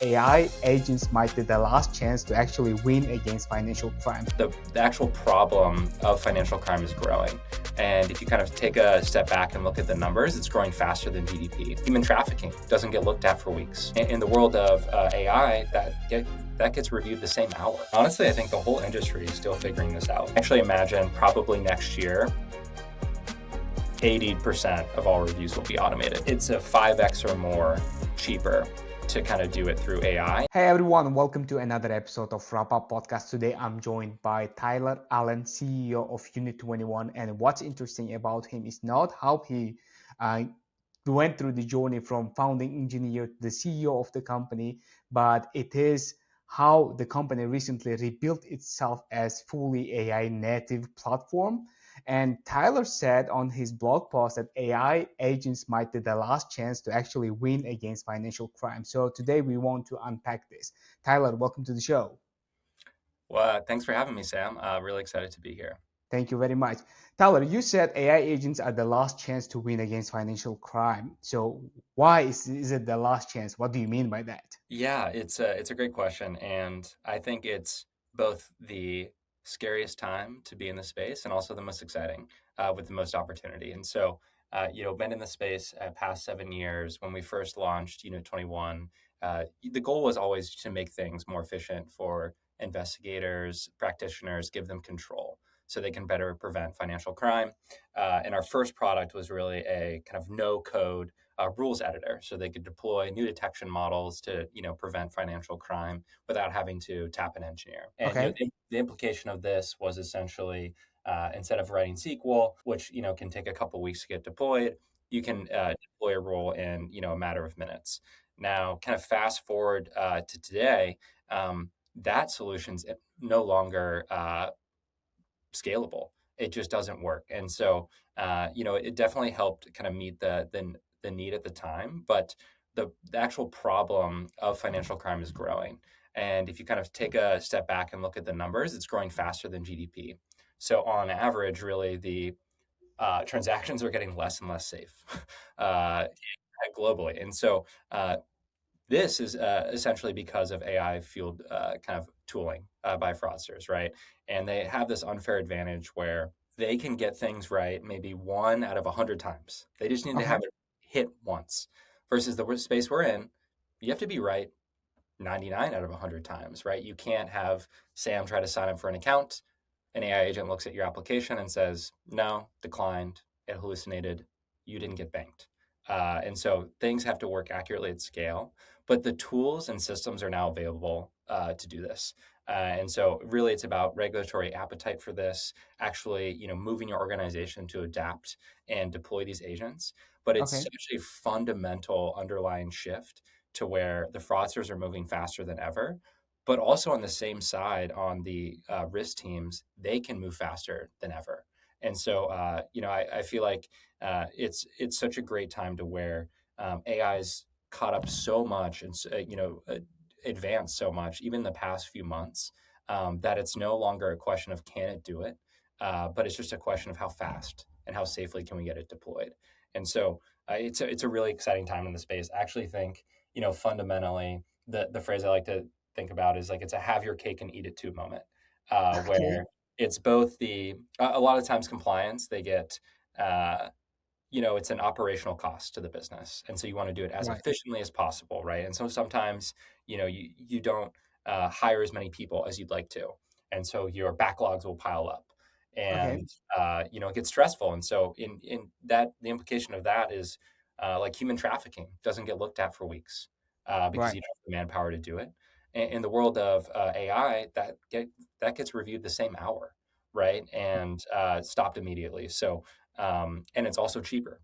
AI agents might be the last chance to actually win against financial crime. The actual problem of financial crime is growing. And if you kind of take a step back and look at the numbers, it's growing faster than GDP. Human trafficking doesn't get looked at for weeks. In the world of AI, that gets reviewed the same hour. Honestly, I think the whole industry is still figuring this out. Actually, imagine probably next year, 80% of all reviews will be automated. It's a 5x or more cheaper to kind of do it through AI. Hey everyone, welcome to another episode of Wrap Up Podcast. Today I'm joined by Tyler Allen, CEO of Unit21. And what's interesting about him is not how he went through the journey from founding engineer to the CEO of the company, but it is how the company recently rebuilt itself as fully AI native platform. And Tyler said on his blog post that AI agents might be the last chance to actually win against financial crime. So today we want to unpack this. Tyler, welcome to the show. Well, thanks for having me, Sam. Really excited to be here. Thank you very much. Tyler, you said AI agents are the last chance to win against financial crime. So why is it the last chance? What do you mean by that? Yeah, it's a great question, and I think it's both the scariest time to be in the space and also the most exciting, with the most opportunity. And so, been in the space past 7 years. When we first launched Unit21, the goal was always to make things more efficient for investigators, practitioners, give them control so they can better prevent financial crime. And our first product was really a kind of no code rules editor, so they could deploy new detection models to prevent financial crime without having to tap an engineer. And Okay. the implication of this was essentially instead of writing SQL, which can take a couple weeks to get deployed, you can deploy a rule in a matter of minutes. Now, kind of fast forward to today, that solution's no longer scalable. It just doesn't work. And so, it definitely helped kind of meet the need at the time, but the actual problem of financial crime is growing. And if you kind of take a step back and look at the numbers, it's growing faster than GDP. So on average, really, the transactions are getting less and less safe uh, globally. And so this is essentially because of AI fueled kind of tooling by fraudsters, right? And they have this unfair advantage where they can get things right maybe 1 out of 100 times. They just need to Okay. have it hit once. Versus the space we're in, you have to be right 99 out of 100 times, right? You can't have Sam try to sign up for an account. An AI agent looks at your application and says, no, declined, it hallucinated, you didn't get banked. And so things have to work accurately at scale, but the tools and systems are now available to do this. And so really it's about regulatory appetite for this, actually, moving your organization to adapt and deploy these agents. But it's Okay. such a fundamental underlying shift to where the fraudsters are moving faster than ever. But also on the same side, on the risk teams, they can move faster than ever. And so, I feel like it's such a great time to where AI's caught up so much and advanced so much, even the past few months, that it's no longer a question of can it do it, but it's just a question of how fast and how safely can we get it deployed. And so, it's a really exciting time in the space. I actually think fundamentally the phrase I like to think about is like it's a have your cake and eat it too moment, Okay. where it's both a lot of times compliance they get it's an operational cost to the business, and so you want to do it as Right. efficiently as possible, right? And so sometimes you don't hire as many people as you'd like to, and so your backlogs will pile up, Okay. and it gets stressful. And so in that the implication of that is like human trafficking doesn't get looked at for weeks because Right. you don't have the manpower to do it. In the world of AI, that gets reviewed the same hour, right? And stopped immediately. So and it's also cheaper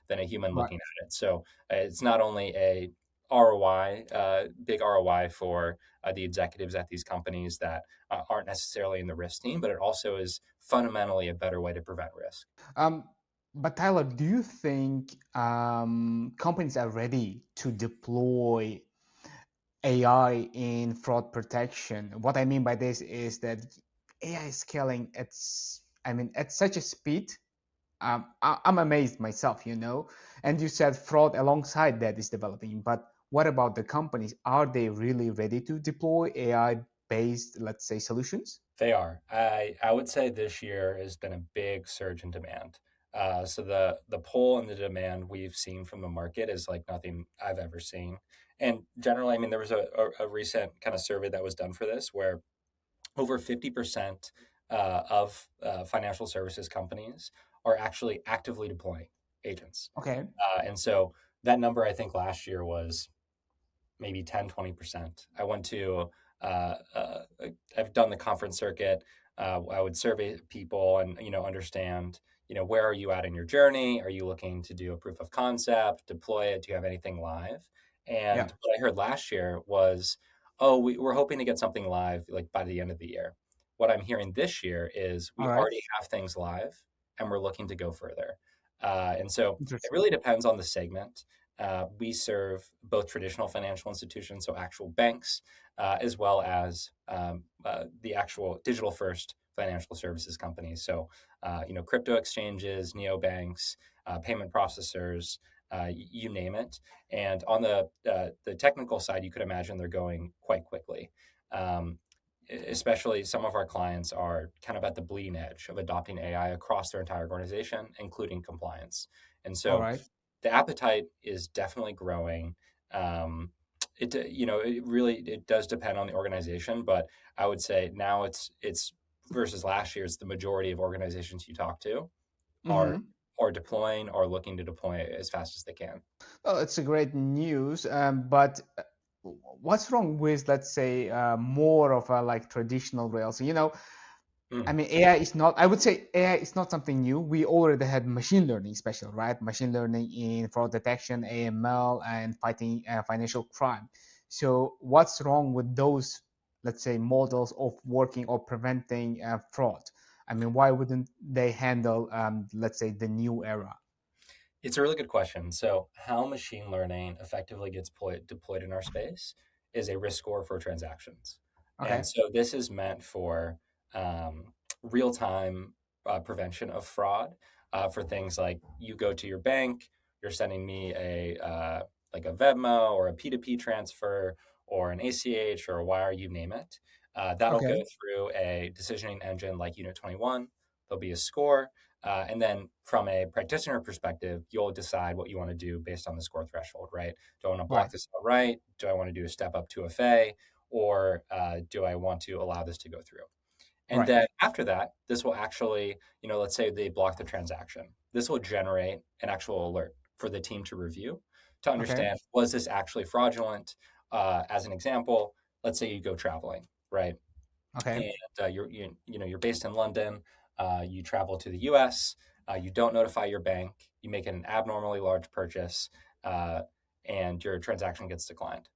than a human Right. looking at it. So it's not only a ROI, big ROI for the executives at these companies that aren't necessarily in the risk team, but it also is fundamentally a better way to prevent risk. Um, but Tyler, do you think companies are ready to deploy AI in fraud protection? What I mean by this is that AI is scaling at such a speed. I'm amazed myself. And you said fraud alongside that is developing. But what about the companies? Are they really ready to deploy AI based, let's say, solutions? They are. I would say this year has been a big surge in demand. So the pull and the demand we've seen from the market is like nothing I've ever seen. And generally, I mean, there was a recent kind of survey that was done for this where over 50% of financial services companies are actually actively deploying agents. Okay. And so that number, I think last year was maybe 10-20%. I went to I've done the conference circuit. I would survey people and understand where are you at in your journey? Are you looking to do a proof of concept, deploy it? Do you have anything live? Yeah. And what I heard last year was, oh, we're hoping to get something live like by the end of the year. What I'm hearing this year is we All right. already have things live and we're looking to go further. And so it Interesting. really depends on the segment. We serve both traditional financial institutions, so actual banks, as well as the actual digital first financial services companies. So, crypto exchanges, neobanks, payment processors, you name it. And on the technical side, you could imagine they're going quite quickly. Um, Especially some of our clients are kind of at the bleeding edge of adopting AI across their entire organization, including compliance. And All so right. the appetite is definitely growing. It really it does depend on the organization, but I would say now it's versus last year, it's the majority of organizations you talk to are Mm-hmm. deploying or looking to deploy as fast as they can. Oh, it's a great news. But what's wrong with, let's say, more of a like traditional Rails? I Mm, mean, AI is not, I would say AI is not something new. We already had machine learning special, right? Machine learning in fraud detection, AML, and fighting financial crime. So what's wrong with those, let's say, models of working or preventing fraud? I mean, why wouldn't they handle, let's say, the new era? it's a really good question. So, how machine learning effectively gets deployed in our space is a risk score for transactions. And Okay. so, this is meant for real time prevention of fraud for things like you go to your bank, you're sending me like a Venmo or a P2P transfer or an ACH or a wire, you name it. That'll go Okay. through a decisioning engine like Unit21. There'll be a score, and then from a practitioner perspective, you'll decide what you want to do based on the score threshold, right? Do I want to Right. block this outright? Do I want to do a step up to a FA? Or do I want to allow this to go through? And Right. then after that, this will actually, let's say they block the transaction. This will generate an actual alert for the team to review to Okay. understand, was this actually fraudulent? As an example, let's say you go traveling, right? Okay. And you're based in London. You travel to the U.S. You don't notify your bank. You make an abnormally large purchase, uh, and your transaction gets declined.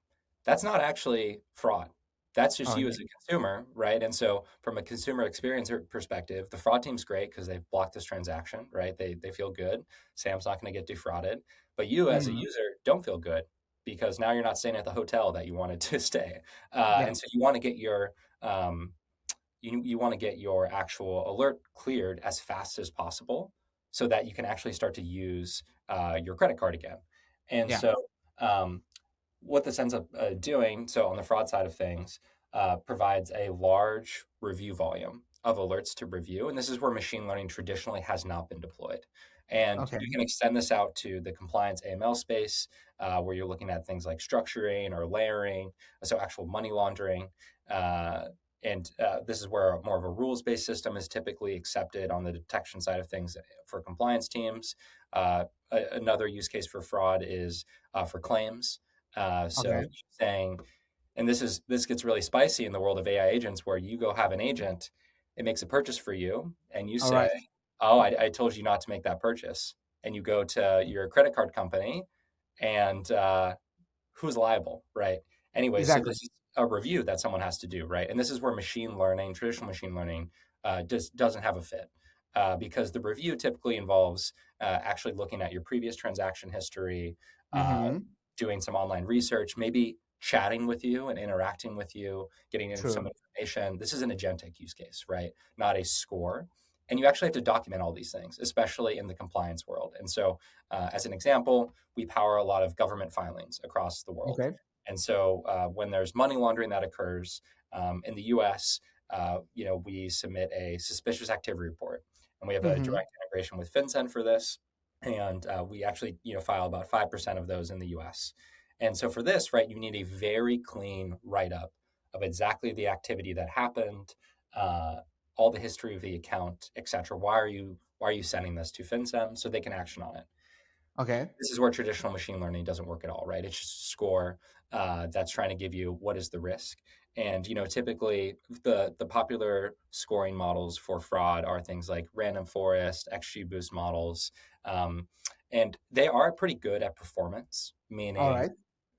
That's not actually fraud. That's just Oh, you yeah. as a consumer, right? And so, from a consumer experience perspective, the fraud team's great because they've blocked this transaction, right? They feel good. Sam's not going to get defrauded, but you as a Hmm. user don't feel good because now you're not staying at the hotel that you wanted to stay, Yeah. and so you want to get your um, you want to get your actual alert cleared as fast as possible so that you can actually start to use your credit card again. And Yeah. so, um, what this ends up doing, so on the fraud side of things, provides a large review volume of alerts to review. And this is where machine learning traditionally has not been deployed. And Okay. you can extend this out to the compliance AML space, where you're looking at things like structuring or layering, so actual money laundering. Uh, and this is where more of a rules-based system is typically accepted on the detection side of things for compliance teams. Another use case for fraud is for claims. So Okay. saying, and this gets really spicy in the world of AI agents, where you go have an agent, it makes a purchase for you, and you All say, right. "Oh, I told you not to make that purchase," and you go to your credit card company, and who's liable, right? Anyway, so Exactly. this is a review that someone has to do, right? And this is where machine learning, traditional machine learning, doesn't have a fit. Because the review typically involves actually looking at your previous transaction history, uh, Mm-hmm. doing some online research, maybe chatting with you and interacting with you, getting in some True. information. This is an agentic use case, right? Not a score. And you actually have to document all these things, especially in the compliance world. And so, as an example, we power a lot of government filings across the world. Okay. And so, when there's money laundering that occurs in the U.S., we submit a suspicious activity report, and we have a Mm-hmm. direct integration with FinCEN for this. And we actually, file about 5% of those in the U.S. And so for this, right, you need a very clean write up of exactly the activity that happened, uh, all the history of the account, et cetera. Why are you sending this to FinCEN so they can action on it? Okay. This is where traditional machine learning doesn't work at all, right? It's just a score that's trying to give you what is the risk. And typically the popular scoring models for fraud are things like random forest, XGBoost models, um, and they are pretty good at performance, All meaning right.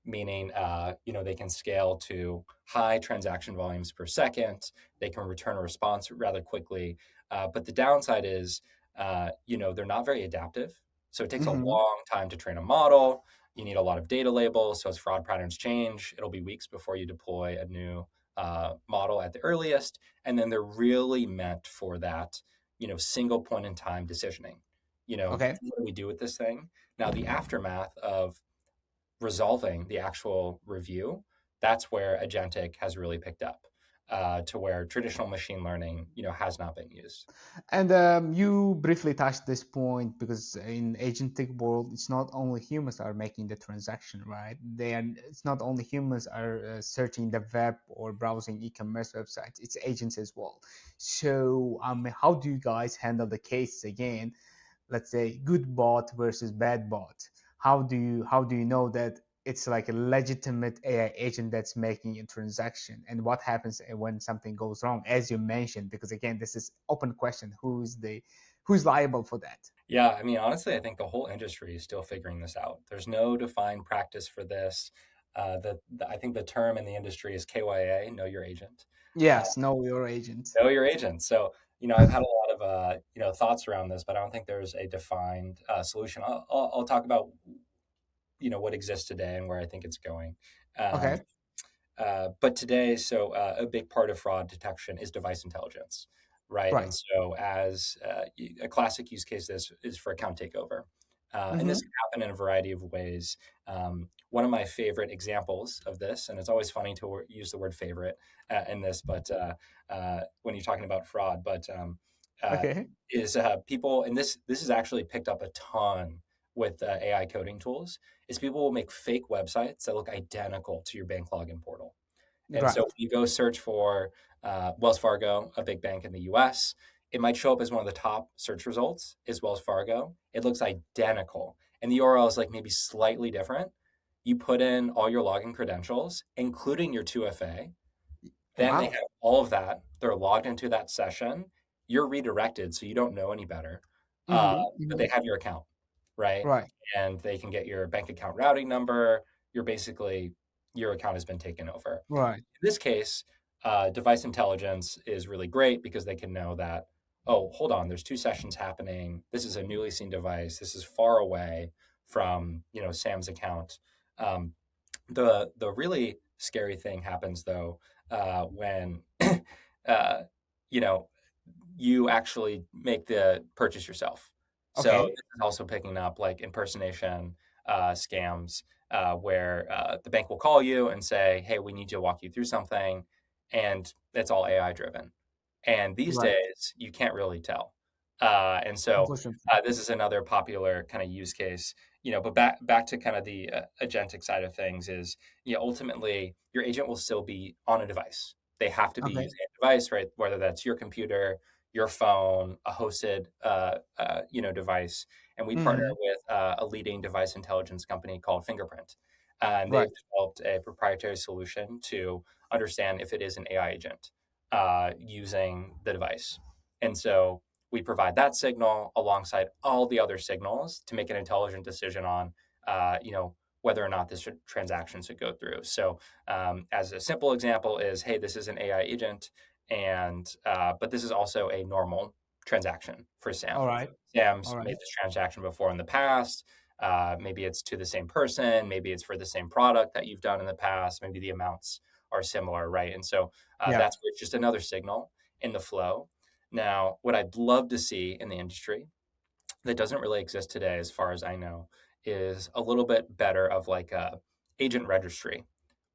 they can scale to high transaction volumes per second. They can return a response rather quickly. But the downside is, they're not very adaptive. So it takes a Mm-hmm. long time to train a model. You need a lot of data labels. So as fraud patterns change, it'll be weeks before you deploy a new model at the earliest. And then they're really meant for that, single point in time decisioning. Okay. What do we do with this thing? Now, the aftermath of resolving the actual review, that's where agentic has really picked up, to where traditional machine learning, has not been used. And you briefly touched this point because in agentic world, it's not only humans are making the transaction, right? It's not only humans are searching the web or browsing e-commerce websites. It's agents as well. So, how do you guys handle the cases again? Let's say good bot versus bad bot. How do you know that it's like a legitimate AI agent that's making a transaction, and what happens when something goes wrong, as you mentioned? Because again, this is open question: who's liable for that? Yeah, I mean, honestly, I think the whole industry is still figuring this out. There's no defined practice for this. I think the term in the industry is KYA, know your agent. Uh, Yes, know your agent. know your agent. So, I've had a lot of thoughts around this, but I don't think there's a defined solution. I'll talk about what exists today and where I think it's going. Um, Okay. but today, a big part of fraud detection is device intelligence, right? And Right. so, as a classic use case, this is for account takeover. And Mm-hmm. this can happen in a variety of ways. One of my favorite examples of this, and it's always funny to use the word favorite in this, but when you're talking about fraud, but uh, Okay. is people, and this is actually picked up a ton with AI coding tools, is people will make fake websites that look identical to your bank login portal. And so when Right. you go search for Wells Fargo, a big bank in the US, it might show up as one of the top search results is Wells Fargo. It looks identical. And the URL is like maybe slightly different. You put in all your login credentials, including your 2FA. Then they Wow. have all of that. They're logged into that session. You're redirected, so you don't know any better. Uh, Mm-hmm. but Mm-hmm. they have your account, right? Right. And they can get your bank account routing number. Your account has been taken over. Right. In this case, device intelligence is really great because they can know that, oh, hold on, there's two sessions happening. This is a newly seen device. This is far away from Sam's account. Um, the really scary thing happens though when uh, you know you actually make the purchase yourself. So Okay. this is also picking up like impersonation scams where the bank will call you and say, "Hey, we need to walk you through something," and it's all AI driven. And these Right. days, you can't really tell. And so Unfortunately. this is another popular kind of use case. But back to kind of the agentic side of things is, ultimately your agent will still be on a device. They have to be Okay. using a device, right? Whether that's your computer, your phone, a hosted, device. And we partner Mm-hmm. with a leading device intelligence company called Fingerprint, and Right. they've developed a proprietary solution to understand if it is an AI agent using the device. And so we provide that signal alongside all the other signals to make an intelligent decision on, whether or not this transaction should go through. So, as a simple example, is hey, this is an AI agent, and but this is also a normal transaction for All Sam. right. Sam's All made right. this transaction before in the past. Maybe it's to the same person. Maybe it's for the same product that you've done in the past. Maybe the amounts are similar, right? And so Yeah. that's where it's just another signal in the flow. Now, what I'd love to see in the industry that doesn't really exist today, as far as I know, is a little bit better of like a agent registry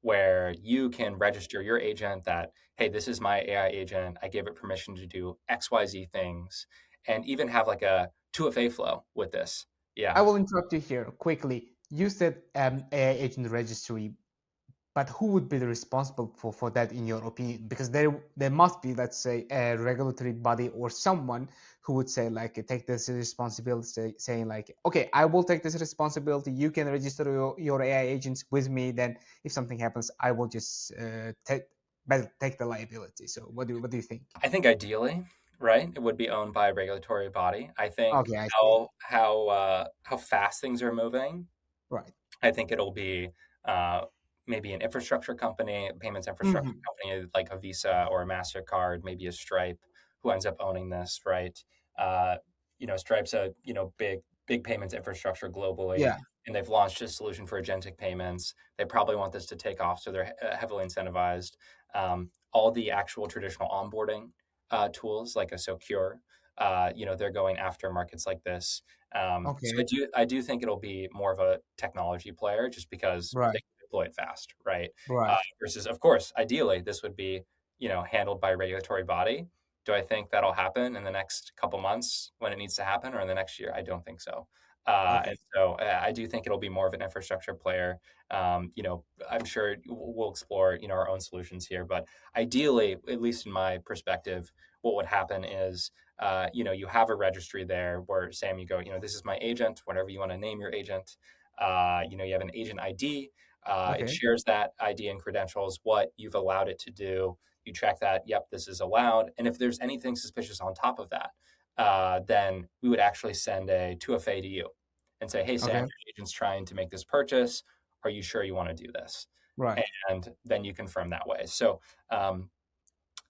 where you can register your agent that, hey, this is my AI agent. I give it permission to do XYZ things and even have like a 2FA flow with this. I Yeah. will interrupt you here quickly. You said AI agent registry, but who would be the responsible for that in your opinion? Because there must be, let's say, a regulatory body or someone who would say like take this responsibility, saying like, okay, I will take this responsibility. You can register your AI agents with me. Then if something happens, I will just take the liability. So what do you think? I think ideally, right, it would be owned by a regulatory body. I think Okay, I see. how fast things are moving, Right. I think it'll be uh, maybe an infrastructure company, payments infrastructure Hmm. company like a Visa or a Mastercard, maybe a Stripe, who ends up owning this, right? Uh, Stripe's a big payments infrastructure globally, Yeah. and they've launched a solution for agentic payments. They probably want this to take off, so they're heavily incentivized. All the actual traditional onboarding tools, like a Secure, they're going after markets like this. So I Okay. do I do think it'll be more of a technology player just because they Right. can deploy it fast, right? Right. Versus, of course, ideally this would be handled by a regulatory body. Do I think that'll happen in the next couple months when it needs to happen, or in the next year? I don't think so. Okay. And so I do think it'll be more of an infrastructure player. I'm sure we'll explore our own solutions here, but ideally, at least in my perspective, what would happen is you have a registry there where, Sam, you go, this is my agent, whatever you want to name your agent. You have an agent ID. It Okay. shares that ID and credentials, what you've allowed it to do. You track that. Yep, this is allowed. And if there's anything suspicious on top of that, then we would actually send a 2FA to you and say, hey, Sam, Okay. your agent's trying to make this purchase. Are you sure you want to do this? Right. And then you confirm that way. So um,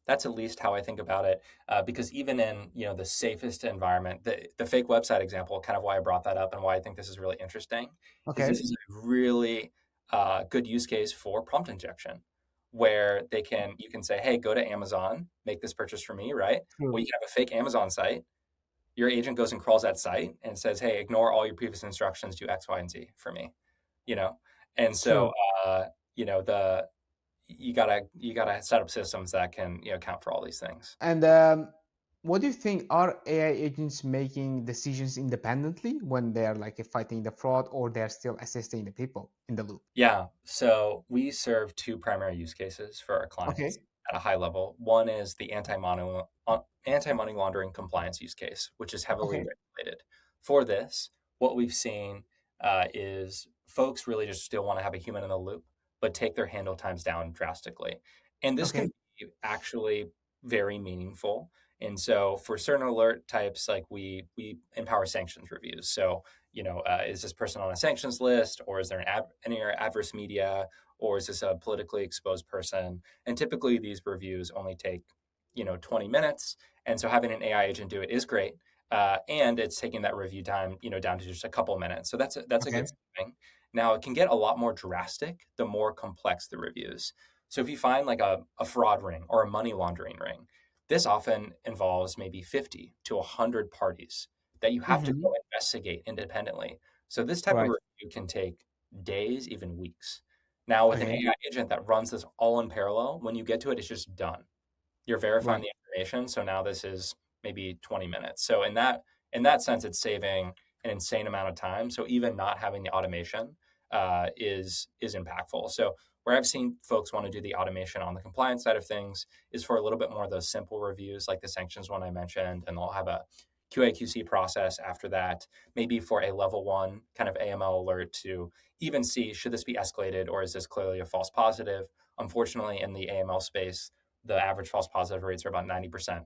that's at least how I think about it. Because even in the safest environment, the fake website example, kind of why I brought that up and why I think this is really interesting, is this Okay. is a really good use case for prompt injection, where you can say, hey, go to Amazon, make this purchase for me, right? Well, True. you can have a fake Amazon site. Your agent goes and crawls that site and says, hey, ignore all your previous instructions, do X, Y, and Z for me. You know, and so True. the you gotta set up systems that can account for all these things. And what do you think? Are AI agents making decisions independently when they're like fighting the fraud, or they're still assisting the people in the loop? Yeah, so we serve two primary use cases for our clients Okay. at a high level. One is the anti-money laundering compliance use case, which is heavily Okay. regulated. For this, what we've seen is folks really just still want to have a human in the loop, but take their handle times down drastically. And this can Okay. be actually very meaningful. And so for certain alert types, like we empower sanctions reviews. So is this person on a sanctions list, or is there any adverse media, or is this a politically exposed person? And typically these reviews only take 20 minutes, and so having an AI agent do it is great. And it's taking that review time down to just a couple minutes, so that's a good Okay. thing. Now it can get a lot more drastic the more complex the reviews. So if you find like a fraud ring or a money laundering ring, this often involves maybe 50 to 100 parties that you have to go Hmm. investigate independently. So this type of Right. review can take days, even weeks. Now, with an Okay. AI agent that runs this all in parallel, when you get to it, it's just done. You're verifying Right. the information. So now this is maybe 20 minutes. So in that sense, it's saving an insane amount of time. So even not having the automation is impactful. So where I've seen folks want to do the automation on the compliance side of things is for a little bit more of those simple reviews, like the sanctions one I mentioned, and they'll have a QA/QC process after that, maybe for a level one kind of AML alert to even see, should this be escalated, or is this clearly a false positive? Unfortunately, in the AML space, the average false positive rates are about 90%.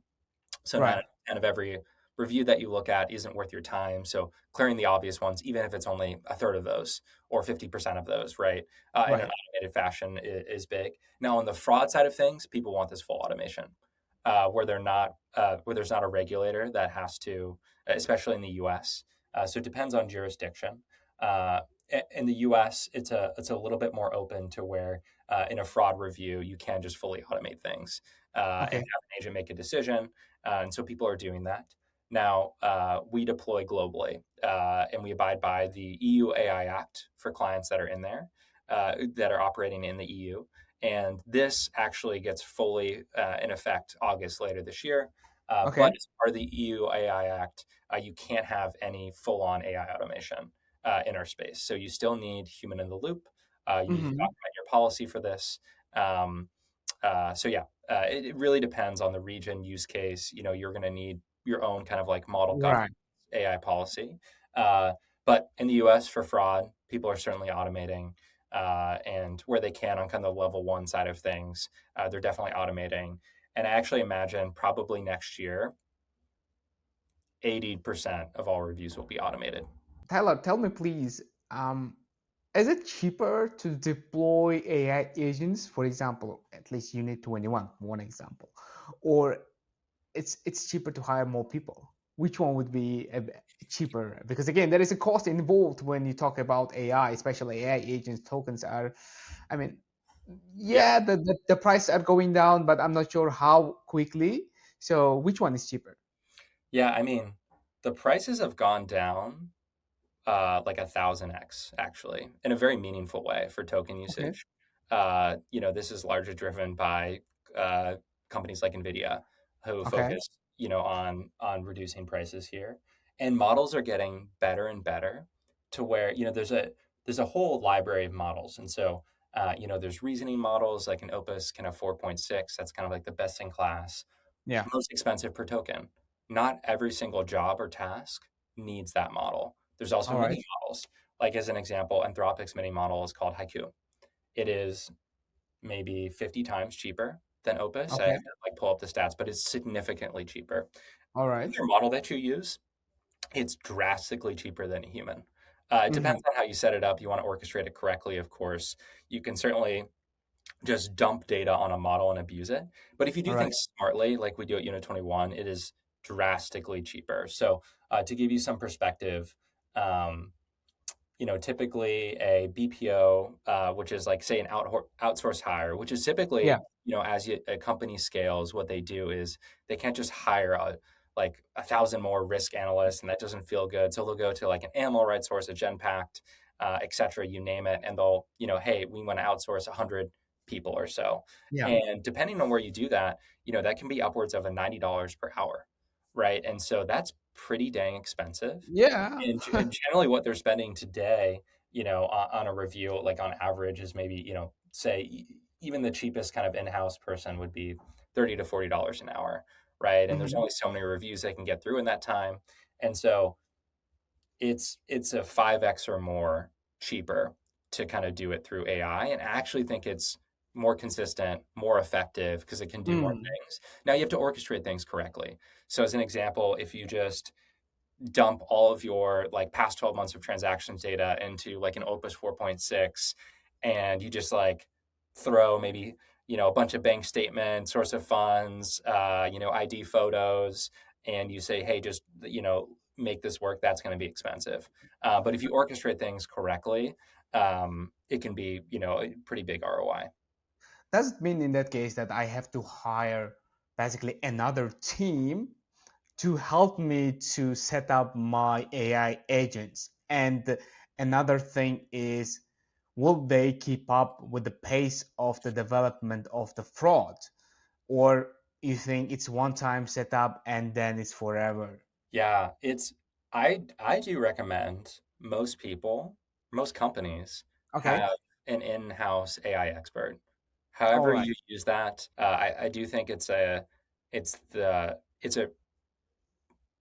So Right. 9 out of every review that you look at isn't worth your time. So clearing the obvious ones, even if it's only a third of those or 50% of those, right, in an Right. automated fashion is big. Now, on the fraud side of things, people want this full automation, where there's not a regulator that has to, especially in the U.S. So it depends on jurisdiction. in the US, it's a little bit more open to where in a fraud review you can just fully automate things and Okay. have an agent make a decision, and so people are doing that now. We deploy globally, and we abide by the EU AI Act for clients that are in there, that are operating in the EU. And this actually gets fully in effect August later this year. But Okay. as part of the EU AI Act, you can't have any full-on AI automation in our space. So you still need human in the loop. You need to Hmm. document your policy for this. Um, so yeah, it really depends on the region, use case. You're going to need your own kind of like model governance Right. AI policy. Uh, but in the US for fraud, people are certainly automating. And where they can on kind of the level one side of things, they're definitely automating. And I actually imagine probably next year, 80% of all reviews will be automated. Tyler, tell me please, um, is it cheaper to deploy AI agents, for example, at least Unit 21, one example, or it's cheaper to hire more people? Which one would be cheaper? Because again, there is a cost involved when you talk about AI, especially AI agents. Tokens are, I mean, Yeah. yeah, the prices are going down, but I'm not sure how quickly. So which one is cheaper? Yeah. I mean, the prices have gone down like 1,000x actually, in a very meaningful way for token Okay. usage. This is largely driven by uh, companies like NVIDIA, who Okay. focus, on reducing prices here. And models are getting better and better to where, there's a whole library of models. And so, there's reasoning models like an Opus kind of 4.6. That's kind of like the best in class, Yeah. most expensive per token. Not every single job or task needs that model. There's also All right. mini models. Like as an example, Anthropic's mini model is called Haiku. It is maybe 50 times cheaper than Opus. I have Okay. to like pull up the stats, but it's significantly cheaper. All right. Either model that you use, it's drastically cheaper than a human. It Mm-hmm. depends on how you set it up. You want to orchestrate it correctly, of course. You can certainly just dump data on a model and abuse it. But if you All do right. things smartly, like we do at Unit 21, it is drastically cheaper. So to give you some perspective, um, typically a BPO, which is like say an outsourced hire, which is Yeah. typically, as a company scales, what they do is they can't just hire like 1,000 more risk analysts, and that doesn't feel good. So they'll go to like an animal rights source, a Genpact, et cetera, you name it, and they'll, hey, we want to outsource 100 people or so. Yeah. And depending on where you do that, that can be upwards of a $90 per hour, right? And so that's pretty dang expensive. Yeah. And generally what they're spending today, on a review, like on average, is maybe, say even the cheapest kind of in-house person would be $30 to $40 an hour, right? And there's Hmm. only so many reviews they can get through in that time. And so it's a 5x or more cheaper to kind of do it through AI. And I actually think it's more consistent, more effective because it can do more Mm. things. Now you have to orchestrate things correctly. So as an example, if you just dump all of your like past 12 months of transactions data into like an Opus 4.6, and you just like throw maybe, a bunch of bank statements, source of funds, ID photos, and you say, hey, just, make this work, that's going to be expensive. But if you orchestrate things correctly, it can be, a pretty big ROI. Does it mean in that case that I have to hire basically another team to help me to set up my AI agents? And another thing is, will they keep up with the pace of the development of the fraud? Or you think it's one time setup and then it's forever? Yeah, I do recommend most companies Okay. have an in-house AI expert. All However right. you use that, I do think it's a It's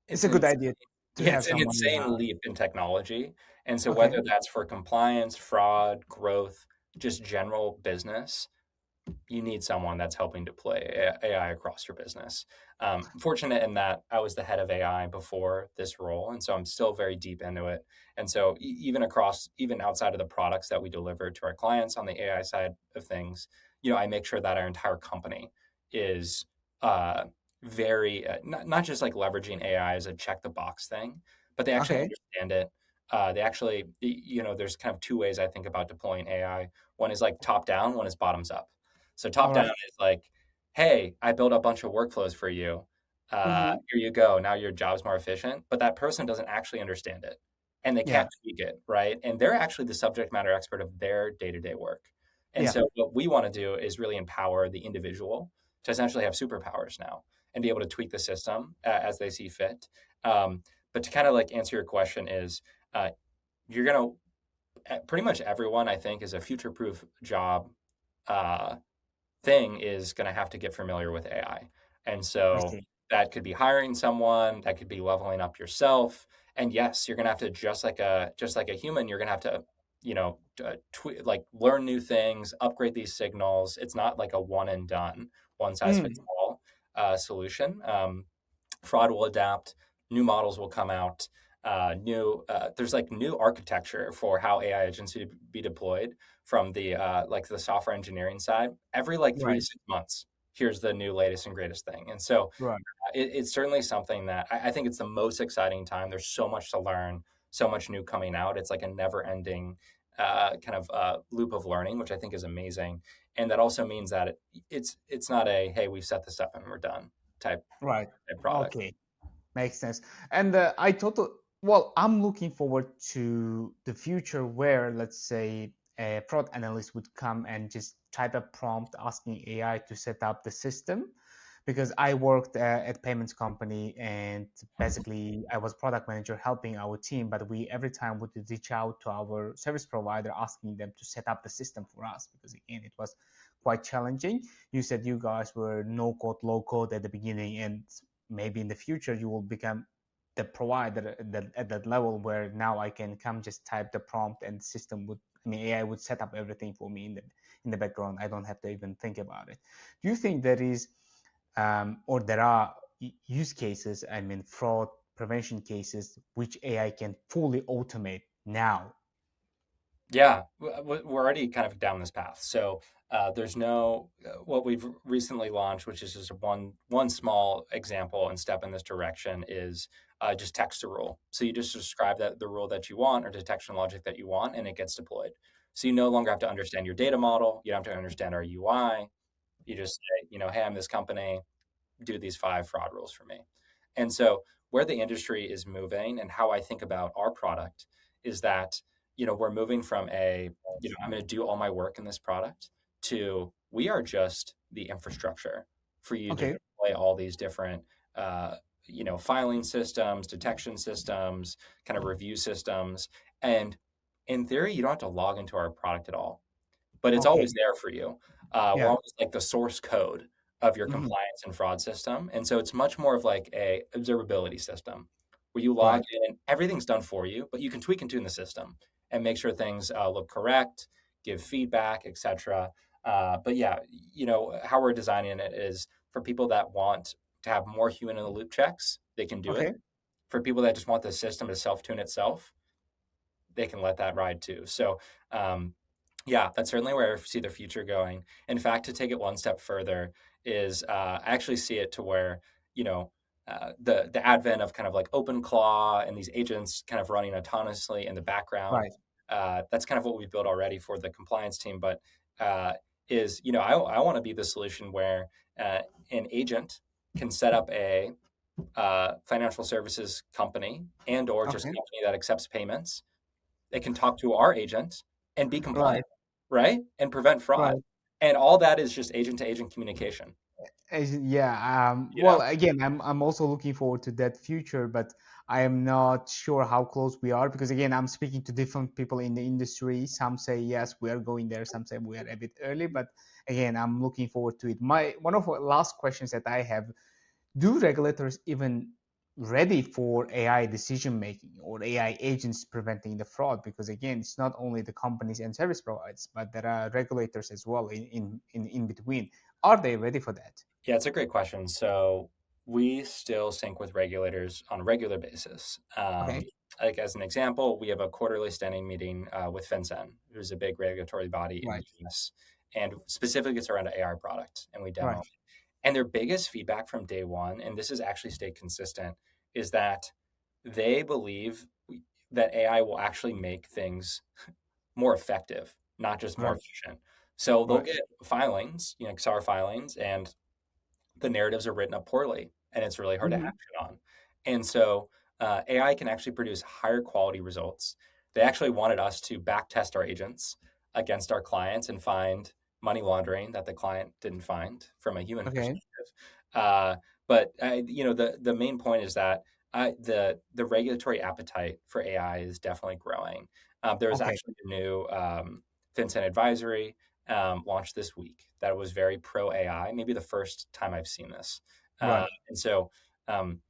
it's a an good idea to yeah, have it's an someone. Yeah. insane leap in technology. And so Okay. whether that's for compliance, fraud, growth, just general business, you need someone that's helping deploy AI across your business. Fortunate in that I was the head of AI before this role, and so I'm still very deep into it. And so even outside of the products that we deliver to our clients on the AI side of things, I make sure that our entire company is uh, very not just like leveraging AI as a check the box thing, but they actually Okay. understand it. they actually, there's kind of two ways I think about deploying AI. One is like top down, one is bottoms up. So All top down right. is like, hey, I built a bunch of workflows for you. Mm-hmm. Here you go. Now your job's more efficient. But that person doesn't actually understand it and they Yeah. can't tweak it, right? And they're actually the subject matter expert of their day to day work. And Yeah. so what we want to do is really empower the individual to essentially have superpowers now and be able to tweak the system as they see fit. Um, but to kind of like answer your question is, uh, you're going to pretty much everyone I think is a future proof job uh, thing is going to have to get familiar with AI. And I so see. that could be hiring someone, that could be leveling up yourself. And yes, you're going to have to just like a human, you're going to have to, like learn new things, upgrade these signals. It's not like a one and done, one size fits Mm. all solution. Fraud will adapt, new models will come out, new there's like new architecture for how AI agents should be deployed from the like the software engineering side. Every like three to Right. 6 months, here's the new latest and greatest thing. And so Right. it's certainly something that I think it's the most exciting time. There's so much to learn, so much new coming out. It's like a never ending kind of loop of learning, which I think is amazing. And that also means that it's not a hey, we've set this up and we're done type Right. product. Okay. Makes sense. And I totally, well, I'm looking forward to the future where, let's say, a fraud analyst would come and just type a prompt asking AI to set up the system. Because I worked at payments company and basically I was product manager helping our team, but we every time would reach out to our service provider asking them to set up the system for us because again it was quite challenging. You said you guys were no code, low code at the beginning, and maybe in the future you will become the provider at that level where now I can come just type the prompt and system would, I mean, AI would set up everything for me in the background. I don't have to even think about it. Do you think there is or there are use cases, I mean, fraud prevention cases, which AI can fully automate now? Yeah, we're already kind of down this path. So there's no what we've recently launched, which is just one small example and step in this direction, is just text to rule. So you just describe that the rule that you want or detection logic that you want, and it gets deployed. So you no longer have to understand your data model. You don't have to understand our UI. You just say, hey, I'm this company, do these 5 fraud rules for me. And so where the industry is moving and how I think about our product is that, we're moving from I'm going to do all my work in this product to we are just the infrastructure for you to Okay. deploy all these different, filing systems, detection systems, kind of review systems. And in theory, you don't have to log into our product at all, but it's Okay. always there for you. We're Yeah. almost like the source code of your Hmm. compliance and fraud system. And so it's much more of like a observability system where you log Right. in and everything's done for you, but you can tweak and tune the system and make sure things look correct, give feedback, etc. But yeah, how we're designing it is for people that want to have more human in the loop checks, they can do it. Okay. For people that just want the system to self tune itself, they can let that ride too. So, yeah, that's certainly where I see the future going. In fact, to take it one step further, is I actually see it to where you know the advent of kind of like OpenClaw and these agents kind of running autonomously in the background. Right. That's kind of what we've built already for the compliance team, but is I want to be the solution where an agent can set up a financial services company and or just Okay. company that accepts payments. They can talk to our agent and be compliant, Right. right? And prevent fraud. Right. And all that is just agent to agent communication. Yeah. You Well, know? again, I'm also looking forward to that future, but I am not sure how close we are because again, I'm speaking to different people in the industry. Some say yes, we are going there. Some say we are a bit early, but again, I'm looking forward to it. My one of the last questions that I have: do regulators even ready for AI decision making or AI agents preventing the fraud? Because again, it's not only the companies and service providers, but there are regulators as well in between. Are they ready for that? Yeah, it's a great question. So we still sync with regulators on a regular basis. Okay. Like as an example, we have a quarterly standing meeting with FinCEN, who's a big regulatory body in the Right. US, and specifically it's around an AI product, and we Right. demo. And their biggest feedback from day one, and this has actually stayed consistent, is that they believe. that AI will actually make things more effective, not just more Right. efficient. So they'll Right. get filings, XR filings, and the narratives are written up poorly, and it's really hard to Hmm. action on. And so AI can actually produce higher quality results. They actually wanted us to back test our agents against our clients and find money laundering that the client didn't find from a human Okay. perspective. Uh, but the main point is that the regulatory appetite for AI is definitely growing. There was Okay. actually a new FinCEN advisory launched this week that was very pro AI. Maybe the first time I've seen this. Right. And so, um,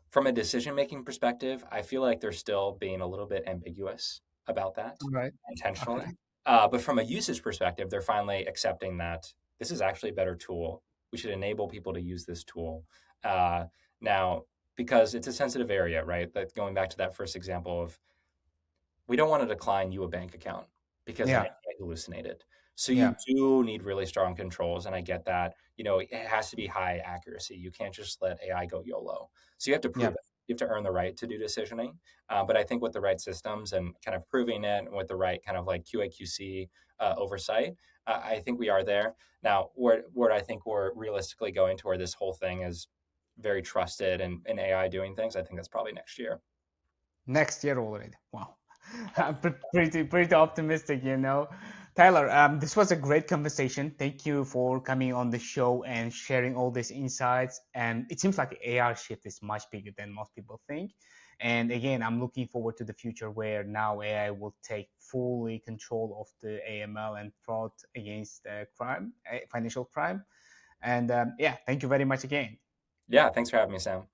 from a decision making perspective, I feel like they're still being a little bit ambiguous about that Right. Okay. intentionally. But from a usage perspective, they're finally accepting that this is actually a better tool. We should enable people to use this tool. Uh, Now, because it's a sensitive area, right? That going back to that first example of we don't want to decline you a bank account because an Yeah. AI hallucinated. So you Yeah. do need really strong controls, and I get that. It has to be high accuracy. You can't just let AI go YOLO. So you have to Yeah. prove it. You have to earn the right to do decisioning. But I think with the right systems and kind of proving it, and with the right kind of like QA/QC oversight, I think we are there now. Where I think we're realistically going to, where this whole thing is very trusted and AI doing things, I think that's probably next year. Next year already. Wow. I'm pretty optimistic, you know. Tyler, this was a great conversation. Thank you for coming on the show and sharing all these insights. And it seems like the AR shift is much bigger than most people think. And again, I'm looking forward to the future where now AI will take fully control of the AML and fraud against crime, financial crime. And yeah, thank you very much again. Yeah, thanks for having me, Sam.